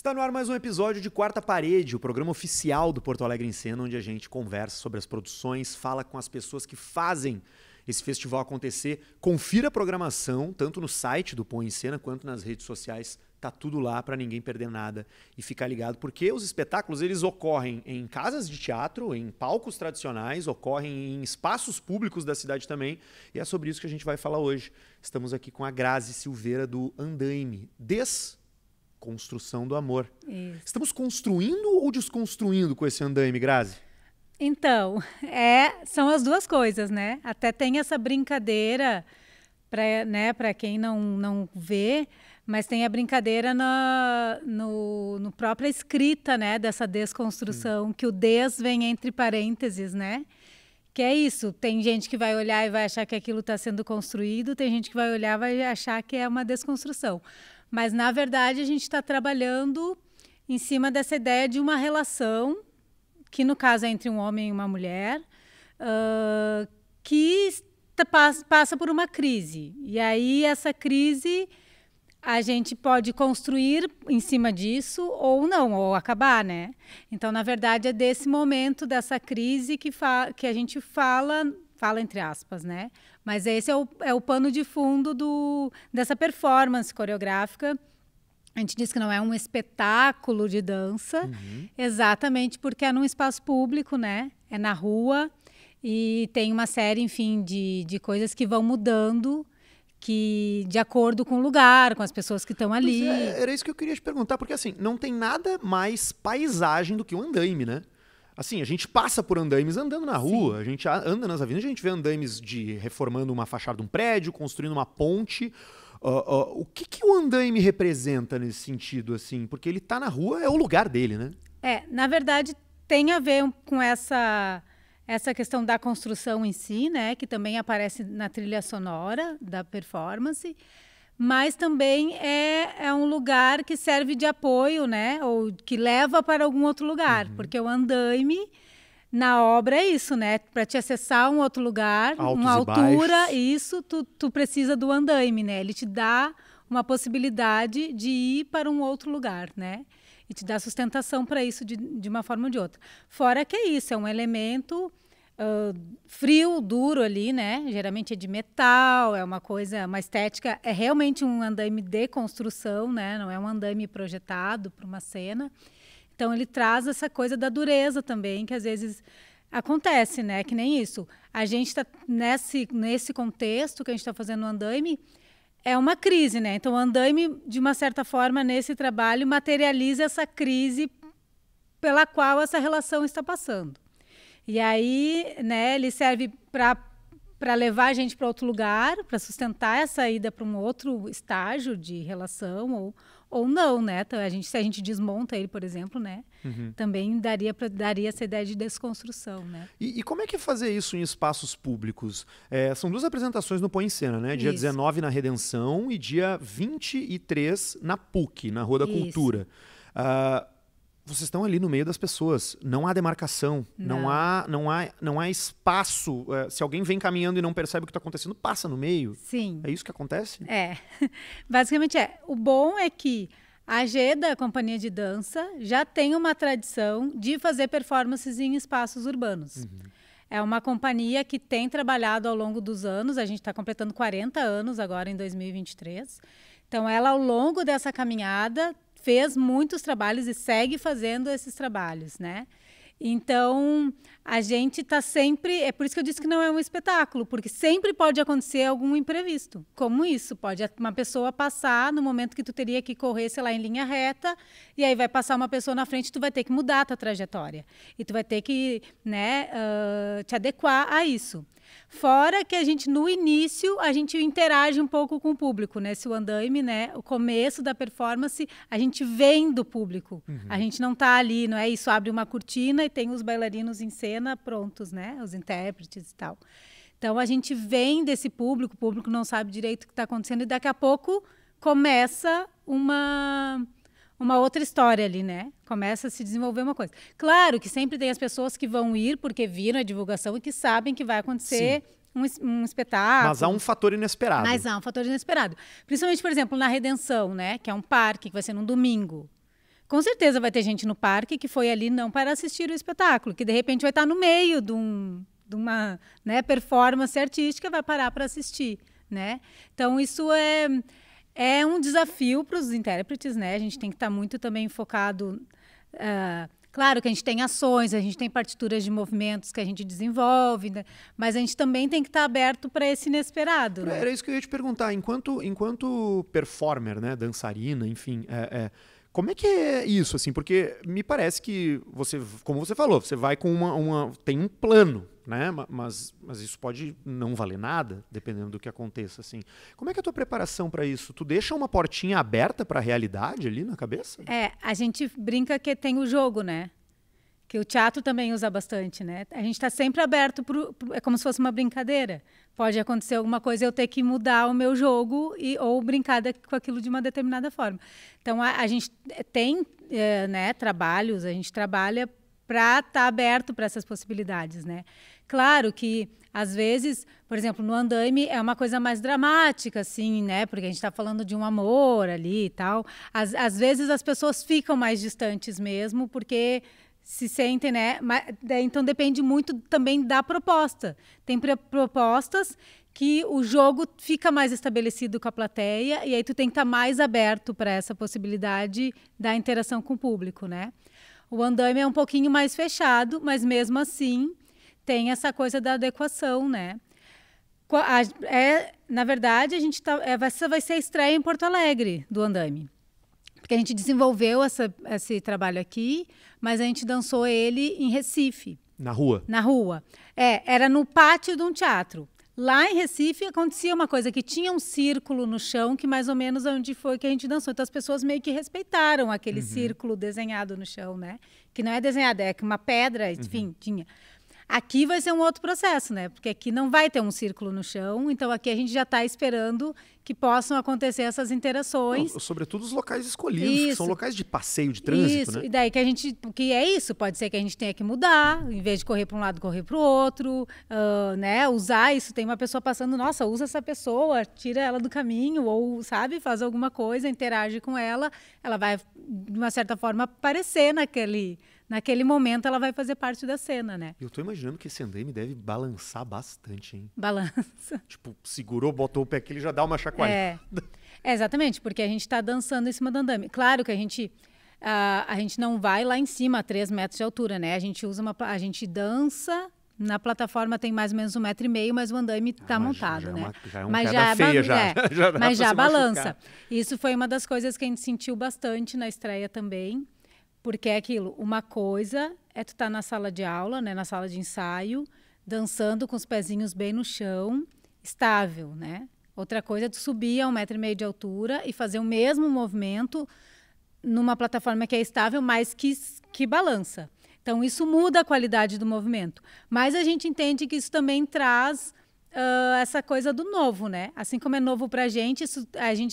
Está no ar mais um episódio de Quarta Parede, o programa oficial do Porto Alegre em Cena, onde a gente conversa sobre as produções, fala com as pessoas que fazem esse festival acontecer. Confira a programação, tanto no site do Põe em Cena quanto nas redes sociais. Tá tudo lá para ninguém perder nada e ficar ligado, porque os espetáculos eles ocorrem em casas de teatro, em palcos tradicionais, ocorrem em espaços públicos da cidade também, e é sobre isso que a gente vai falar hoje. Estamos aqui com a Grazi Silveira do Andaime, Desconstrução do Amor. Isso. Estamos construindo ou desconstruindo com esse Andaime, Grazi? Então, são as duas coisas, né? Até tem essa brincadeira, para quem não vê, mas tem a brincadeira no própria escrita, né, dessa desconstrução, que o des vem entre parênteses, né? Que é isso, tem gente que vai olhar e vai achar que aquilo está sendo construído, tem gente que vai olhar e vai achar que é uma desconstrução. Mas, na verdade, a gente está trabalhando em cima dessa ideia de uma relação, que no caso é entre um homem e uma mulher, que passa por uma crise. E aí essa crise a gente pode construir em cima disso ou não, ou acabar, né? Então, na verdade, é desse momento, dessa crise que a gente fala entre aspas, né? Mas esse é o pano de fundo dessa performance coreográfica. A gente diz que não é um espetáculo de dança, exatamente porque é num espaço público, né? É na rua e tem uma série, enfim, de coisas que vão mudando, que de acordo com o lugar, com as pessoas que estão ali. Era isso que eu queria te perguntar, porque assim, não tem nada mais paisagem do que um andaime, né? Assim, a gente passa por andaimes andando na rua, a gente anda nas avenidas, a gente vê andaimes reformando uma fachada de um prédio, construindo uma ponte. O que o andaime representa nesse sentido, assim? Porque ele tá na rua, é o lugar dele, né? Na verdade, tem a ver com essa questão da construção em si, né, que também aparece na trilha sonora da performance, mas também é um lugar que serve de apoio, né, ou que leva para algum outro lugar, porque o andaime na obra é isso, né, para te acessar um outro lugar, uma altura, isso, tu precisa do andaime, né, ele te dá uma possibilidade de ir para um outro lugar, né, e te dá sustentação para isso de uma forma ou de outra. Fora que é isso, é um elemento frio, duro ali, né? Geralmente é de metal, é uma estética, é realmente um andaime de construção, né? Não é um andaime projetado para uma cena. Então ele traz essa coisa da dureza também, que às vezes acontece, né? Que nem isso. A gente está nesse contexto que a gente está fazendo o andaime, é uma crise, né? Então o andaime, de uma certa forma, nesse trabalho, materializa essa crise pela qual essa relação está passando. E aí, né, ele serve para levar a gente para outro lugar, para sustentar essa ida para um outro estágio de relação, ou não, né? Então, se a gente desmonta ele, por exemplo, né? Também daria essa ideia de desconstrução, né? E como é que é fazer isso em espaços públicos? São duas apresentações no Põe em Cena, né? Dia 19 na Redenção e dia 23 na PUC, na Rua da Cultura. Vocês estão ali no meio das pessoas, não há demarcação, não há espaço. Se alguém vem caminhando e não percebe o que está acontecendo, passa no meio. Sim. É isso que acontece? Basicamente O bom é que a GEDA, a Companhia de Dança, já tem uma tradição de fazer performances em espaços urbanos. É uma companhia que tem trabalhado ao longo dos anos, a gente está completando 40 anos agora em 2023. Então, ela, ao longo dessa caminhada, fez muitos trabalhos e segue fazendo esses trabalhos, né? Então, a gente está sempre... É por isso que eu disse que não é um espetáculo, porque sempre pode acontecer algum imprevisto. Como isso? Pode uma pessoa passar no momento que tu teria que correr, sei lá, em linha reta, e aí vai passar uma pessoa na frente e tu vai ter que mudar a tua trajetória. E tu vai ter que, né, te adequar a isso. Fora que a gente, no início, a gente interage um pouco com o público, né? Se o andaime, né? O começo da performance, a gente vem do público. A gente não está ali, não é isso? Abre uma cortina e tem os bailarinos em cena prontos, né? Os intérpretes e tal. Então, a gente vem desse público, o público não sabe direito o que está acontecendo e daqui a pouco começa uma outra história ali, né? Começa a se desenvolver uma coisa. Claro que sempre tem as pessoas que vão ir porque viram a divulgação e que sabem que vai acontecer um espetáculo. Mas há um fator inesperado. Principalmente, por exemplo, na Redenção, né? Que é um parque que vai ser num domingo. Com certeza vai ter gente no parque que foi ali não para assistir o espetáculo, que de repente vai estar no meio de uma, né, performance artística, vai parar para assistir, né? Então isso é um desafio para os intérpretes, né? A gente tem que estar muito também focado. Claro que a gente tem ações, a gente tem partituras de movimentos que a gente desenvolve, né? Mas a gente também tem que estar aberto para esse inesperado. Né? Era isso que eu ia te perguntar. Enquanto performer, né, dançarina, enfim, como é que é isso, assim? Porque me parece que você, como você falou, você vai com tem um plano, né? Mas isso pode não valer nada, dependendo do que aconteça, assim. Como é que é a tua preparação para isso? Tu deixa uma portinha aberta para a realidade ali na cabeça? A gente brinca que tem o jogo, né? Que o teatro também usa bastante, né? A gente está sempre aberto, é como se fosse uma brincadeira. Pode acontecer alguma coisa, eu ter que mudar o meu jogo ou brincar com aquilo de uma determinada forma. Então, a gente tem né, trabalhos, a gente trabalha para estar aberto para essas possibilidades, né? Claro que, às vezes, por exemplo, no andaime é uma coisa mais dramática, assim, né? Porque a gente está falando de um amor ali e tal. Às vezes, as pessoas ficam mais distantes mesmo, porque se sentem, né? Então depende muito também da proposta. Tem propostas que o jogo fica mais estabelecido com a plateia e aí tu tem que estar mais aberto para essa possibilidade da interação com o público, né? O andaime é um pouquinho mais fechado, mas mesmo assim tem essa coisa da adequação, né? Na verdade, essa vai ser a estreia em Porto Alegre do andaime. Porque a gente desenvolveu esse trabalho aqui, mas a gente dançou ele em Recife. Na rua? Na rua. Era no pátio de um teatro. Lá em Recife acontecia uma coisa, que tinha um círculo no chão, que mais ou menos onde foi que a gente dançou. Então as pessoas meio que respeitaram aquele círculo desenhado no chão, né? Que não é desenhado, é que uma pedra, enfim, tinha. Aqui vai ser um outro processo, né? Porque aqui não vai ter um círculo no chão, então aqui a gente já está esperando que possam acontecer essas interações. Sobretudo os locais escolhidos, que são locais de passeio, de trânsito, né? E daí que é isso, pode ser que a gente tenha que mudar, em vez de correr para um lado, correr para o outro, né? Usar isso, tem uma pessoa passando, nossa, usa essa pessoa, tira ela do caminho, ou, sabe, faz alguma coisa, interage com ela vai, de uma certa forma, aparecer naquele momento, ela vai fazer parte da cena, né? Eu tô imaginando que esse andaime deve balançar bastante, hein? Balança. Tipo, segurou, botou o pé aqui, ele já dá uma chacoalhada. Exatamente, porque a gente está dançando em cima do andaime. Claro que a gente não vai lá em cima, a 3 metros de altura, né? A gente dança, na plataforma tem mais ou menos 1,5 metro, mas o andaime está montado, né? Já é uma queda feia, mas já balança. Isso foi uma das coisas que a gente sentiu bastante na estreia também, porque é aquilo, uma coisa é tu estar na sala de aula, né, na sala de ensaio, dançando com os pezinhos bem no chão, estável, né? Outra coisa é tu subir a 1,5 metro de altura e fazer o mesmo movimento numa plataforma que é estável, mas que balança. Então, isso muda a qualidade do movimento. Mas a gente entende que isso também traz essa coisa do novo, né? Assim como é novo para a gente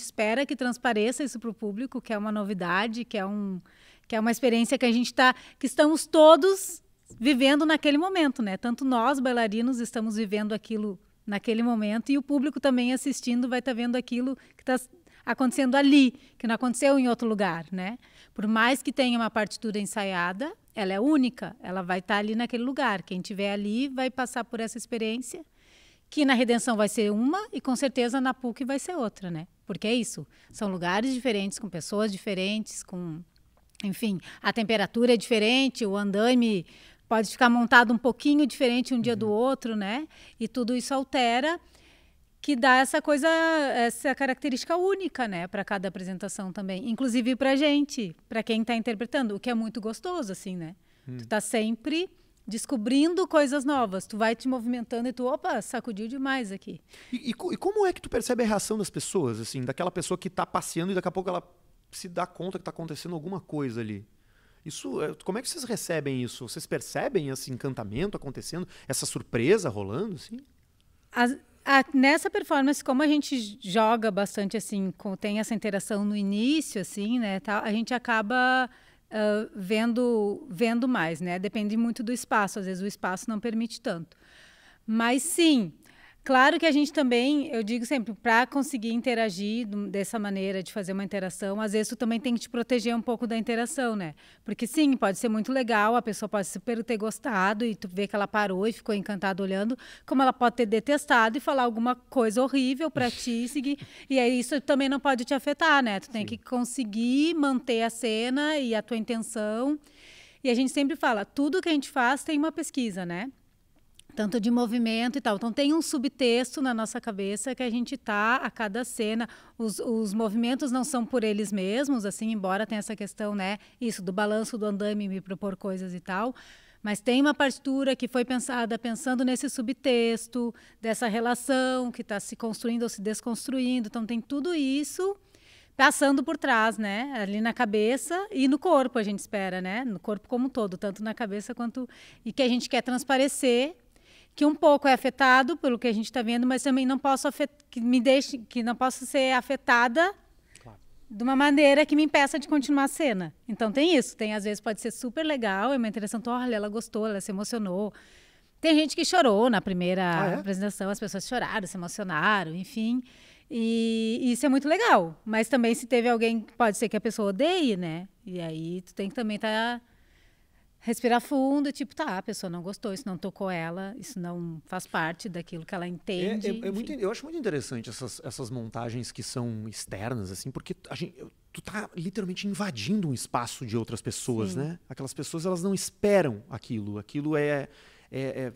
espera que transpareça isso para o público, que é uma novidade, que é uma experiência que estamos todos vivendo naquele momento, né? Tanto nós, bailarinos, estamos vivendo aquilo naquele momento e o público também assistindo vai estar vendo aquilo que está acontecendo ali, que não aconteceu em outro lugar, né? Por mais que tenha uma partitura ensaiada, ela é única, ela vai estar ali naquele lugar. Quem estiver ali vai passar por essa experiência, que na Redenção vai ser uma e com certeza na PUC vai ser outra, né? Porque é isso, são lugares diferentes, com pessoas diferentes, enfim, a temperatura é diferente, o andaime pode ficar montado um pouquinho diferente um dia do outro, né? E tudo isso altera, que dá essa característica única, né? Para cada apresentação também. Inclusive para a gente, para quem está interpretando, o que é muito gostoso, assim, né? Tu tá sempre descobrindo coisas novas. Tu vai te movimentando e tu, opa, sacudiu demais aqui. E como é que tu percebe a reação das pessoas, assim? Daquela pessoa que está passeando e daqui a pouco ela se dá conta que está acontecendo alguma coisa ali. Como é que vocês recebem isso? Vocês percebem esse encantamento acontecendo, essa surpresa rolando, assim? Nessa performance, como a gente joga bastante, assim, tem essa interação no início, assim, né, a gente acaba vendo mais, né? Depende muito do espaço. Às vezes o espaço não permite tanto. Mas sim, Claro que a gente também, eu digo sempre, para conseguir interagir dessa maneira, de fazer uma interação, às vezes tu também tem que te proteger um pouco da interação, né? Porque sim, pode ser muito legal, a pessoa pode super ter gostado e tu vê que ela parou e ficou encantada olhando, como ela pode ter detestado e falar alguma coisa horrível para ti seguir. E aí isso também não pode te afetar, né? Tu tem que conseguir manter a cena e a tua intenção. E a gente sempre fala, tudo que a gente faz tem uma pesquisa, né? Tanto de movimento e tal. Então, tem um subtexto na nossa cabeça que a gente tá a cada cena. Os movimentos não são por eles mesmos, assim, embora tenha essa questão, né? Isso, do balanço do andame, me propor coisas e tal. Mas tem uma partitura que foi pensada pensando nesse subtexto, dessa relação que está se construindo ou se desconstruindo. Então, tem tudo isso passando por trás, né? Ali na cabeça e no corpo, a gente espera, né? No corpo como um todo, tanto na cabeça quanto... E que a gente quer transparecer, que um pouco é afetado pelo que a gente está vendo, mas também não posso que não posso ser afetada de uma maneira que me impeça de continuar a cena. Então tem isso, tem às vezes pode ser super legal, é uma interação, olha, ela gostou, ela se emocionou. Tem gente que chorou na primeira apresentação, as pessoas choraram, se emocionaram, enfim. E isso é muito legal. Mas também se teve alguém, pode ser que a pessoa odeie, né? E aí tu tem que também respirar fundo, tipo, a pessoa não gostou, isso não tocou ela, isso não faz parte daquilo que ela entende. Eu acho muito interessante essas montagens que são externas, assim, porque tu tá literalmente invadindo um espaço de outras pessoas, né? Aquelas pessoas, elas não esperam aquilo. Aquilo é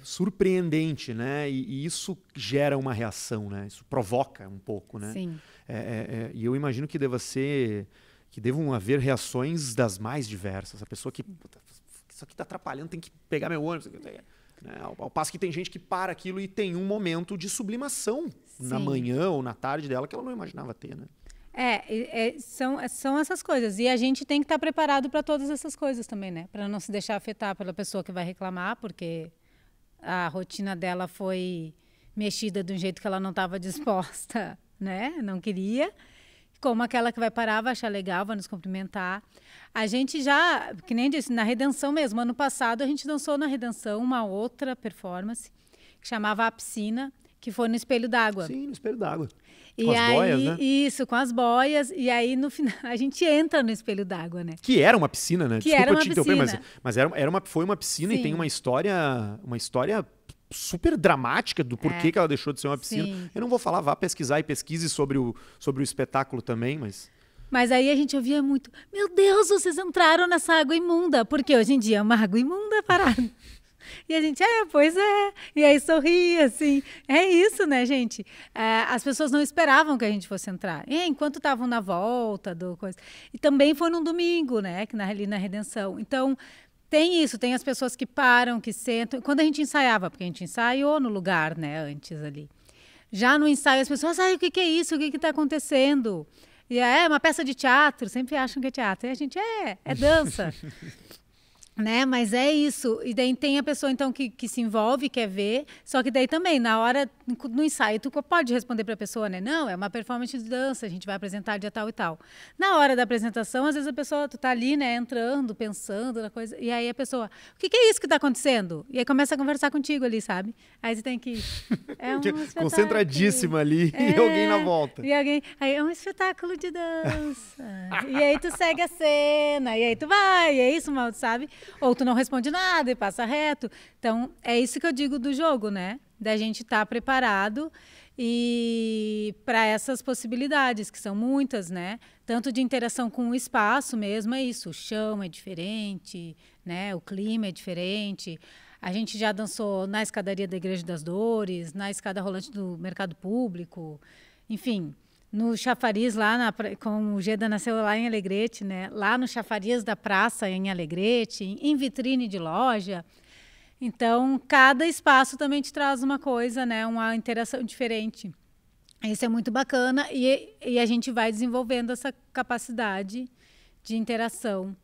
surpreendente, né? E isso gera uma reação, né? Isso provoca um pouco, né? Sim. E eu imagino que devam haver reações das mais diversas. A pessoa que... Isso aqui tá atrapalhando, tem que pegar meu ônibus. Né? Ao passo que tem gente que para aquilo e tem um momento de sublimação na manhã ou na tarde dela que ela não imaginava ter, né? São essas coisas. E a gente tem que estar preparado para todas essas coisas também, né? Para não se deixar afetar pela pessoa que vai reclamar, porque a rotina dela foi mexida de um jeito que ela não estava disposta, né? Não queria. Como aquela que vai parar, vai achar legal, vai nos cumprimentar. A gente já, que nem disse, na Redenção mesmo, ano passado a gente dançou na Redenção uma outra performance que chamava A Piscina, que foi no Espelho d'Água. Sim, no Espelho d'Água. Com as boias, né? Isso, com as boias. E aí, no final, a gente entra no Espelho d'Água, né? Que era uma piscina, né? Que era uma piscina. Mas foi uma piscina. Sim. E tem uma história super dramática do porquê que ela deixou de ser uma piscina. Sim. Eu não vou falar, vá pesquisar e pesquise sobre o espetáculo também, mas... Mas aí a gente ouvia muito, meu Deus, vocês entraram nessa água imunda, porque hoje em dia é uma água imunda parada. E a gente, pois é. E aí sorria, assim. É isso, né, gente? As pessoas não esperavam que a gente fosse entrar. E enquanto estavam na volta do coisa. E também foi num domingo, né, ali na Redenção. Então... Tem isso, tem as pessoas que param, que sentam. Quando a gente ensaiava, porque a gente ensaiou no lugar, né, antes ali. Já no ensaio, as pessoas, o que é isso? O que está acontecendo? E é uma peça de teatro, sempre acham que é teatro. E a gente, é dança. Né? Mas é isso. E daí tem a pessoa, então, que se envolve, quer ver. Só que daí também, na hora, no ensaio, tu pode responder para a pessoa, né? Não, é uma performance de dança, a gente vai apresentar dia tal e tal. Na hora da apresentação, às vezes a pessoa, tu tá ali, né, entrando, pensando na coisa, e aí a pessoa, o que é isso que tá acontecendo? E aí começa a conversar contigo ali, sabe? Aí você tem que... concentradíssima ali, e alguém na volta. Aí é um espetáculo de dança. E aí tu segue a cena, e aí tu vai, e é isso, mal, sabe? Ou tu não responde nada e passa reto. Então, é isso que eu digo do jogo, né? Da gente estar preparado e para essas possibilidades, que são muitas, né? Tanto de interação com o espaço mesmo, é isso. O chão é diferente, né? O clima é diferente. A gente já dançou na escadaria da Igreja das Dores, na escada rolante do Mercado Público, enfim... No chafariz lá, como o Geda nasceu lá em Alegrete, né? Lá no chafariz da praça em Alegrete, em vitrine de loja. Então, cada espaço também te traz uma coisa, né? Uma interação diferente. Isso é muito bacana e a gente vai desenvolvendo essa capacidade de interação.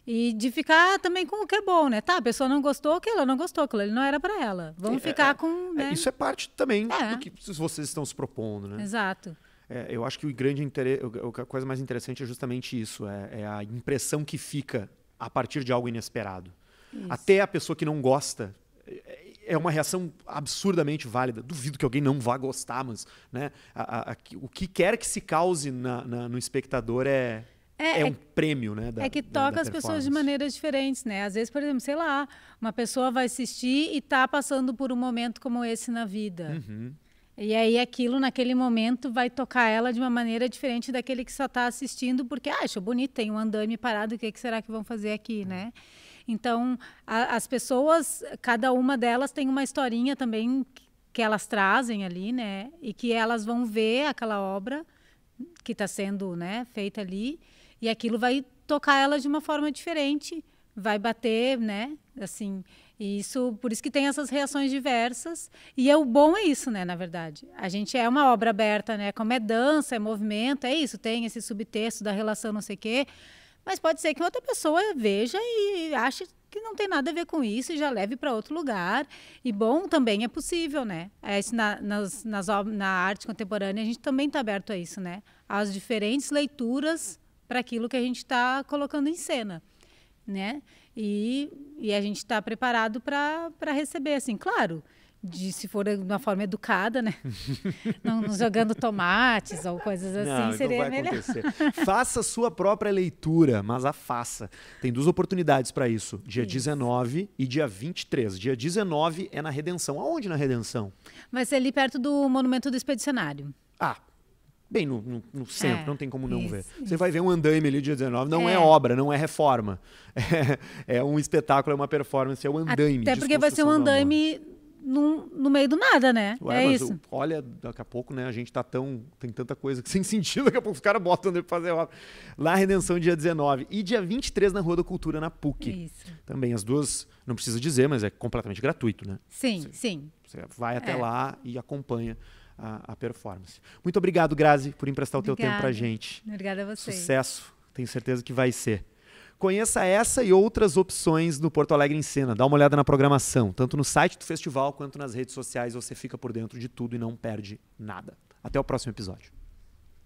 E de ficar também com o que é bom, né? Tá, a pessoa não gostou, que ela não gostou, aquilo ali não era para ela. Vamos ficar com... Né? Isso é parte também do que vocês estão se propondo, né? Exato. Eu acho que a coisa mais interessante é justamente isso, é a impressão que fica a partir de algo inesperado. Isso. Até a pessoa que não gosta, é uma reação absurdamente válida. Duvido que alguém não vá gostar, mas, né, o que quer que se cause no espectador é um prêmio, né? Que toca as pessoas de maneiras diferentes, né? Às vezes, por exemplo, sei lá, uma pessoa vai assistir e está passando por um momento como esse na vida. Uhum. E aí aquilo, naquele momento, vai tocar ela de uma maneira diferente daquele que só está assistindo porque, achou bonito, tem um andaime parado, o que será que vão fazer aqui, né? Então, as pessoas, cada uma delas tem uma historinha também que elas trazem ali, né? E que elas vão ver aquela obra que está sendo, né, feita ali, e aquilo vai tocar elas de uma forma diferente, vai bater, né? Assim, e isso, por isso que tem essas reações diversas. E o bom é isso, né, na verdade. A gente é uma obra aberta, né? Como é dança, é movimento, é isso, tem esse subtexto da relação não sei o quê. Mas pode ser que outra pessoa veja e ache que não tem nada a ver com isso e já leve para outro lugar. E bom, também é possível, né? Isso na arte contemporânea a gente também está aberto a isso, né? Às diferentes leituras para aquilo que a gente está colocando em cena, né? E a gente está preparado para receber, assim, claro, se for de uma forma educada, né? não jogando tomates ou coisas assim, não, seria não vai melhor. Acontecer. Faça sua própria leitura, mas a faça. Tem 2 oportunidades para isso, dia 19 e dia 23. Dia 19 é na Redenção. Aonde na Redenção? Vai ser ali perto do Monumento do Expedicionário. Bem no centro, não tem como não ver. Você Isso. vai ver um andaime ali dia 19, não é obra, não é reforma. É um espetáculo, é uma performance, é o andaime. Até porque vai ser um andaime no meio do nada, né? Isso. Olha, daqui a pouco, né, a gente tem tanta coisa que sem sentido, daqui a pouco os caras botam andaime pra fazer obra. Lá, Redenção, dia 19. E dia 23 na Rua da Cultura, na PUC. Isso. Também as duas, não precisa dizer, mas é completamente gratuito, né? Sim. Você vai até lá e acompanha a performance. Muito obrigado, Grazi, por emprestar o teu tempo pra gente. Obrigada a você. Sucesso, tenho certeza que vai ser. Conheça essa e outras opções no Porto Alegre em Cena. Dá uma olhada na programação, tanto no site do festival quanto nas redes sociais. Você fica por dentro de tudo e não perde nada. Até o próximo episódio.